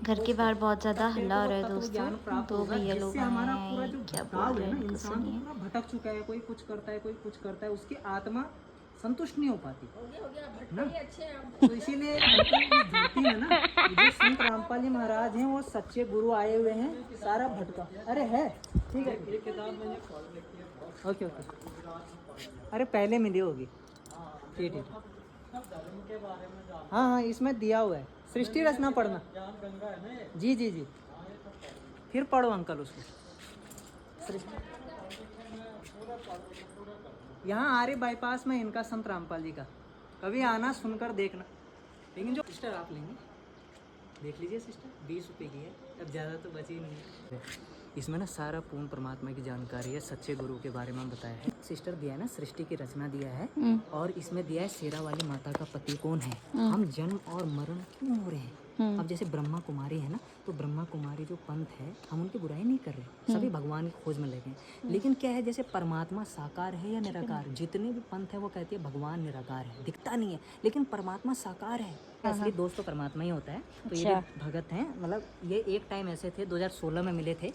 घर के बाहर बहुत ज़्यादा हल्ला हो रहा है दोस्तों, तो भैया लोग हमारा पूरा जो क्या बोल भाव रहे है हैं ना, इनको इंसान सुनिए। पूरा भटक चुका है, कोई कुछ करता है, कोई कुछ करता है, उसकी आत्मा संतुष्ट नहीं हो पाती ना। तो इसीलिए अंकल इस धरती में ना, जो संत रामपाल जी महाराज हैं, वो सच्चे गुरु आए हुए हैं, सारा भटका। अरे है, ठीक है, ये किताब मैंने ओके ओके, अरे पहले मिली होगी, ठीक है। हाँ हाँ, इसमें दिया हुआ है, सृष्टि रचना पढ़ना। जी जी जी, फिर पढ़ो अंकल उसको। यहाँ आर्य बाईपास में इनका संत रामपाल जी का, कभी आना, सुनकर देखना। लेकिन जो सिस्टर आप लेंगे, देख लीजिए सिस्टर, 20 रुपये की है, अब ज़्यादा तो बची नहीं है। इसमें ना सारा पूर्ण परमात्मा की जानकारी है, सच्चे गुरु के बारे में बताया है। सिस्टर दिया है ना, सृष्टि की रचना दिया है, और इसमें दिया है शेरा वाली माता का पति कौन है, हम जन्म और मरण क्यों हो रहे हैं। अब जैसे ब्रह्मा कुमारी है ना, तो ब्रह्मा कुमारी जो पंथ है, हम उनकी बुराई नहीं कर रहे, सभी भगवान की खोज में लगे हैं। लेकिन क्या है, जैसे परमात्मा साकार है या निराकार, जितने भी पंथ है वो कहते हैं भगवान निराकार है, दिखता नहीं है, लेकिन परमात्मा साकार है। असली दोस्त तो परमात्मा ही होता है। तो ये भगत हैं, मतलब ये एक टाइम ऐसे थे, 2016 में मिले थे,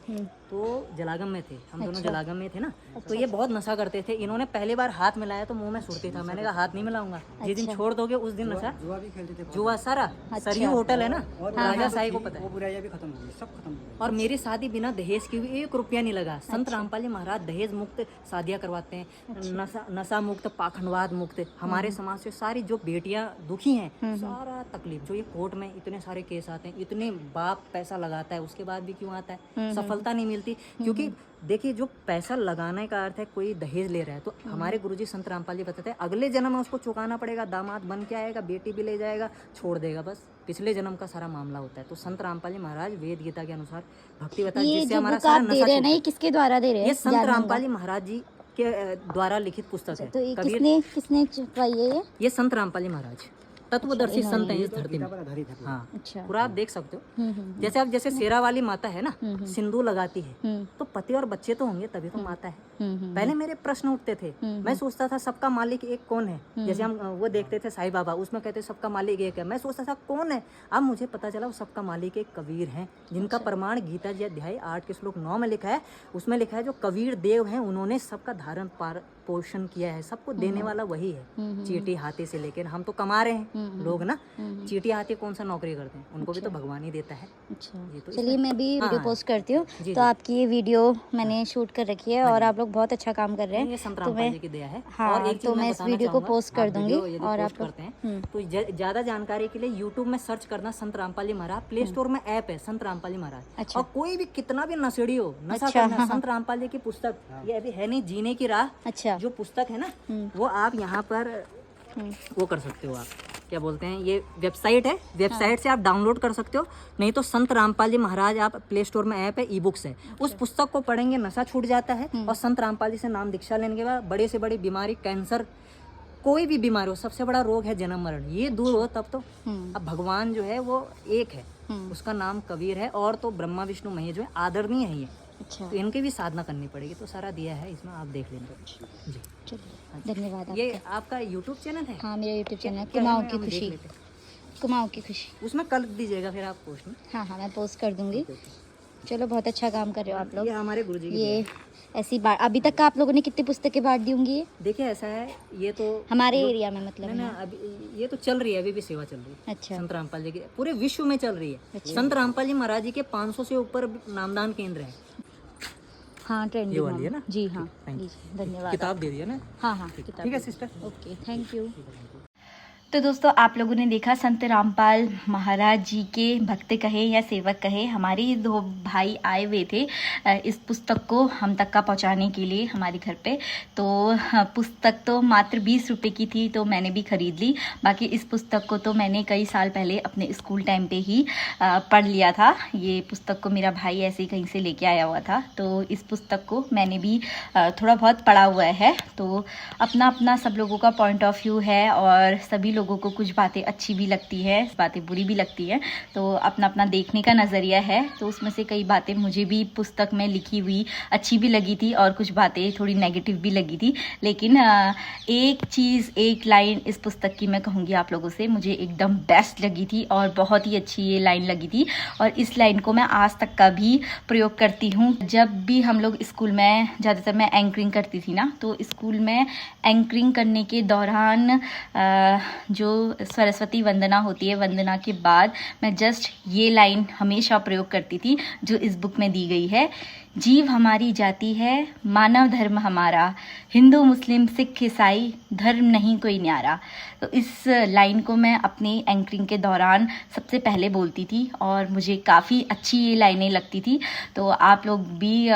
तो जलागम में थे, हम दोनों जलागम में थे ना। तो ये बहुत नशा करते थे, इन्होंने पहली बार हाथ मिलाया तो मुंह में सुरती था, मैंने कहा हाथ नहीं मिलाऊंगा, जिस दिन छोड़ दोगे उस दिन नशा। जुआ भी खेलते थे, जुआ सारा, सरयू होटल है ना, राजा साई को पता है, वो बुराइयां भी खत्म हो गई, सब खत्म हो गई। और मेरी शादी बिना दहेज की हुई, 1 रुपया नहीं लगा। संत रामपाल जी महाराज दहेज मुक्त शादियां करवाते हैं, नशा मुक्त, पाखंडवाद मुक्त। हमारे समाज से सारी जो बेटियां दुखी हैं, सारा तकलीफ, जो ये कोर्ट में इतने सारे केस आते हैं, इतने बाप पैसा लगाता है, उसके बाद भी क्यों आता है, सफलता नहीं मिलती। क्योंकि देखिए, जो पैसा लगाने का अर्थ है, कोई दहेज ले रहा है, तो हमारे गुरुजी संत रामपाल जी बताते हैं अगले जन्म में उसको चुकाना पड़ेगा, दामाद बन के आएगा, बेटी भी ले जाएगा, छोड़ देगा, बस पिछले जन्म का सारा मामला होता है। तो संत रामपाल जी महाराज वेद गीता के अनुसार भक्ति बता, जिससे हमारा सारा नशा छूटे। नहीं, किसके द्वारा दे रहे हैं? ये संत रामपाल जी महाराज जी के द्वारा लिखित पुस्तक है। तो किसने छपवाई है ये संत रामपाल जी महाराज तत्वदर्शी संत है इस धरती में। हाँ, अच्छा, पूरा आप देख सकते हो। जैसे आप, जैसे शेरा वाली माता है ना, सिंदूर लगाती है, तो पति और बच्चे तो होंगे तभी तो माता है। पहले मेरे प्रश्न उठते थे, मैं सोचता था सबका मालिक एक कौन है। जैसे हम वो देखते थे साईं बाबा, उसमें कहते सबका मालिक एक है, मैं सोचता था कौन है। अब मुझे पता चला वो सबका मालिक एक कबीर है, जिनका प्रमाण गीता जी अध्याय 8 के श्लोक 9 में लिखा है। उसमें लिखा है जो कबीर देव हैं, उन्होंने सबका धारण पोषण किया है, सबको देने वाला वही है। चीटी हाथी से लेकर हम तो कमा रहे हैं लोग ना, चीटी हाथी कौन सा नौकरी करते हैं, उनको भी तो भगवान ही देता है। अच्छा, चलिए मैं भी वीडियो पोस्ट करती हूँ। तो आपकी ये वीडियो मैंने शूट कर रखी है, और आप लोग बहुत अच्छा काम कर रहे हैं, तो मैं और एक तो मैं इस वीडियो को पोस्ट कर दूंगी। और आप करते हैं तो ज्यादा जानकारी के लिए यूट्यूब में सर्च करना संत रामपाल जी महाराज, प्ले स्टोर में ऐप है संत रामपाल जी महाराज। और कोई भी कितना भी नशेड़ी हो, नशा करना, संत रामपाल जी की पुस्तक ये अभी है नहीं, जीने की राह, अच्छा, जो पुस्तक है ना, वो आप यहाँ पर वो कर सकते हो। आप क्या बोलते हैं, ये वेबसाइट है, वेबसाइट से आप डाउनलोड कर सकते हो। नहीं तो संत रामपाल जी महाराज, आप प्ले स्टोर में ऐप है, ई बुक्स है, उस पुस्तक को पढ़ेंगे, नशा छूट जाता है। और संत रामपाल जी से नाम दीक्षा लेने के बाद बड़े से बड़ी बीमारी, कैंसर, कोई भी बीमारी हो, सबसे बड़ा रोग है जन्म मरण, ये दूर हो तब तो। अब भगवान जो है वो एक है, उसका नाम कबीर है, और तो ब्रह्मा विष्णु महेश जो है आदरणीय है ये। अच्छा, तो इनकी भी साधना करनी पड़ेगी। तो सारा दिया है इसमें, आप देख लेंगे जी। चलिए, धन्यवाद। ये आपका यूट्यूब चैनल है? हाँ, मेरा यूट्यूब चैनल है, कुमाऊँ की खुशी, कुमाऊँ की खुशी। उसमें कल दीजिएगा फिर आप पोस्ट में। हाँ हाँ, मैं पोस्ट कर दूंगी। चलो, बहुत अच्छा काम कर रहे हो आप लोग। ये हमारे गुरुजी की ये ऐसी बात। अभी तक आप लोगों ने कितनी पुस्तकें बांट दी होंगी? देखिए ऐसा है, ये तो हमारे एरिया में, मतलब ना, अभी ये तो चल रही है, अभी भी सेवा चल रही है। अच्छा, संत रामपाल जी की पूरे विश्व में चल रही है। अच्छा। संत रामपाल जी महाराज जी के 500 से ऊपर नामदान केंद्र है। हाँ, ट्रेंडिंग ये वाली है ना जी। हाँ, धन्यवाद। किताब दे दिया ना? हाँ हाँ, ठीक है सिस्टर, ओके, थैंक यू। तो दोस्तों, आप लोगों ने देखा संत रामपाल महाराज जी के भक्त कहे या सेवक कहे, हमारे 2 भाई आए हुए थे इस पुस्तक को हम तक का पहुंचाने के लिए हमारे घर पे। तो पुस्तक तो मात्र 20 रुपये की थी, तो मैंने भी ख़रीद ली। बाकी इस पुस्तक को तो मैंने कई साल पहले अपने स्कूल टाइम पे ही पढ़ लिया था। ये पुस्तक को मेरा भाई ऐसे ही कहीं से लेके आया हुआ था, तो इस पुस्तक को मैंने भी थोड़ा बहुत पढ़ा हुआ है। तो अपना अपना सब लोगों का पॉइंट ऑफ व्यू है, और सभी लोगों को कुछ बातें अच्छी भी लगती है, बातें बुरी भी लगती है, तो अपना अपना देखने का नज़रिया है। तो उसमें से कई बातें मुझे भी पुस्तक में लिखी हुई अच्छी भी लगी थी और कुछ बातें थोड़ी नेगेटिव भी लगी थी। लेकिन एक चीज़, एक लाइन इस पुस्तक की मैं कहूँगी आप लोगों से, मुझे एकदम बेस्ट लगी थी और बहुत ही अच्छी ये लाइन लगी थी। और इस लाइन को मैं आज तक का भी प्रयोग करती हूँ। जब भी हम लोग स्कूल में, ज़्यादातर मैं एंकरिंग करती थी ना, तो स्कूल में एंकरिंग करने के दौरान जो सरस्वती वंदना होती है, वंदना के बाद मैं जस्ट ये लाइन हमेशा प्रयोग करती थी जो इस बुक में दी गई है। जीव हमारी जाति है, मानव धर्म हमारा, हिंदू मुस्लिम सिख ईसाई धर्म नहीं कोई न्यारा। तो इस लाइन को मैं अपनी एंकरिंग के दौरान सबसे पहले बोलती थी और मुझे काफ़ी अच्छी ये लाइनें लगती थी। तो आप लोग भी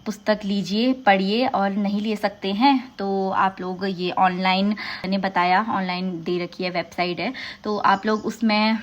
पुस्तक लीजिए, पढ़िए, और नहीं ले सकते हैं तो आप लोग ये ऑनलाइन, मैंने बताया ऑनलाइन दे रखी है, वेबसाइट है, तो आप लोग इसमें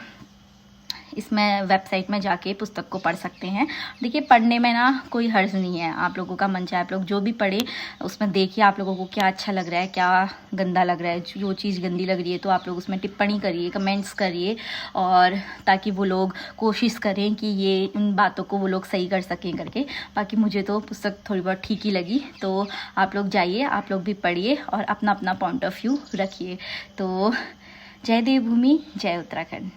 वेबसाइट में जाके पुस्तक को पढ़ सकते हैं। देखिए, पढ़ने में ना कोई हर्ज नहीं है, आप लोगों का मन चाहे आप लोग जो भी पढ़े उसमें देखिए आप लोगों को क्या अच्छा लग रहा है, क्या गंदा लग रहा है। जो चीज़ गंदी लग रही है तो आप लोग उसमें टिप्पणी करिए, कमेंट्स करिए, और ताकि वो लोग कोशिश करें कि ये इन बातों को वो लोग सही कर सकें करके। बाकी मुझे तो पुस्तक थोड़ी बहुत ठीक ही लगी, तो आप लोग जाइए, आप लोग भी पढ़िए और अपना अपना पॉइंट ऑफ व्यू रखिए। तो जय देवभूमि, जय उत्तराखंड।